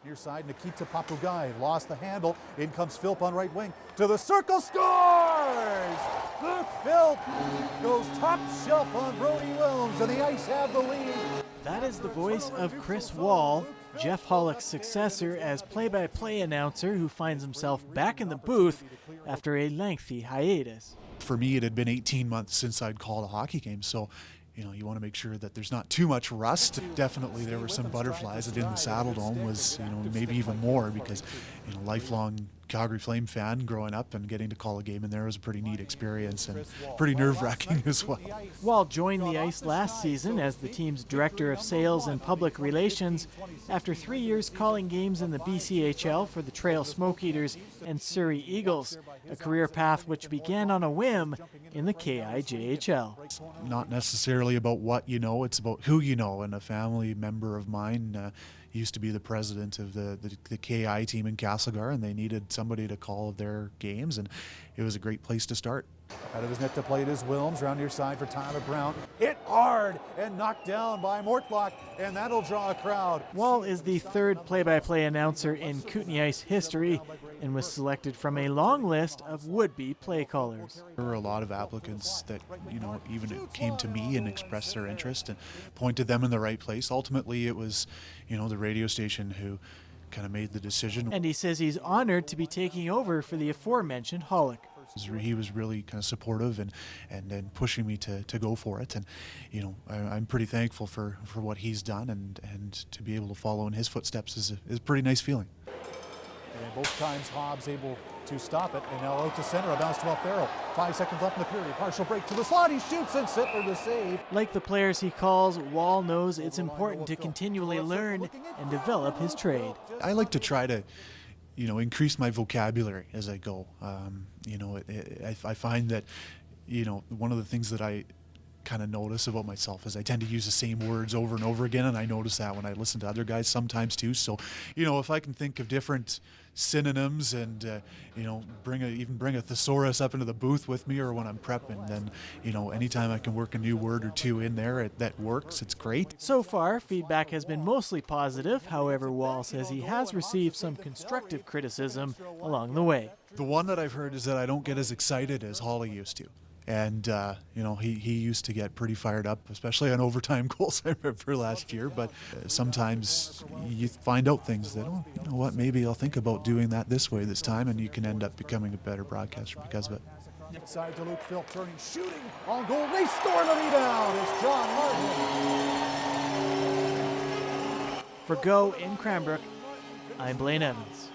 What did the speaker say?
Near side, Nikita Papugai lost the handle. In comes Philp on right wing. To the circle, scores! Luke Philp goes top shelf on Brody Williams, and the Ice have the lead. That is the voice of Chris Wahl, Jeff Hollick's successor as play-by-play announcer, who finds himself back in the booth after a lengthy hiatus. For me, it had been 18 months since I'd called a hockey game, so you want to make sure that there's not too much rust. Definitely there were some butterflies. That in the Saddle Dome was, maybe even more, because, lifelong Calgary Flame fan growing up and getting to call a game in there was a pretty neat experience and pretty nerve-wracking as well. Wahl joined the Ice last season as the team's director of sales and public relations after 3 years calling games in the BCHL for the Trail Smoke Eaters and Surrey Eagles, a career path which began on a whim in the KIJHL. It's not necessarily about what you know, it's about who you know, and a family member of mine used to be the president of the KI team in Castlegar, and they needed somebody to call their games, and it was a great place to start. Out of his net to play it is Wilms, round near side for Tyler Brown. Hit hard and knocked down by Mortlock, and that'll draw a crowd. Wahl is the third play-by-play announcer in Kootenay ICE history and was selected from a long list of would-be play callers. There were a lot of applicants that, even came to me and expressed their interest and pointed them in the right place. Ultimately, it was, the radio station who kind of made the decision. And he says he's honored to be taking over for the aforementioned Hollick. He was really kind of supportive and pushing me to go for it, and I'm pretty thankful for what he's done, and to be able to follow in his footsteps is a pretty nice feeling. And both times Hobbs able to stop it, and now out to center, a bounce to Farrell. 5 seconds left in the period, partial break to the slot, he shoots and Sittler the save. Like the players he calls, Wahl knows it's important to continually learn and develop his trade. I like to try to increase my vocabulary as I go. I find that, one of the things that I kind of notice about myself is I tend to use the same words over and over again, and I notice that when I listen to other guys sometimes too. So, if I can think of different synonyms and, bring a thesaurus up into the booth with me, or when I'm prepping, then, anytime I can work a new word or two in there that works, it's great. So far, feedback has been mostly positive. However, Wahl says he has received some constructive criticism along the way. The one that I've heard is that I don't get as excited as Holly used to. And, he used to get pretty fired up, especially on overtime goals, I remember last year. But sometimes you find out things that, maybe I'll think about doing that this way this time, and you can end up becoming a better broadcaster because of it. Inside to Luke Philp, turning, shooting, on goal, they score the rebound. It's John Martin. For Go in Cranbrook, I'm Blaine Evans.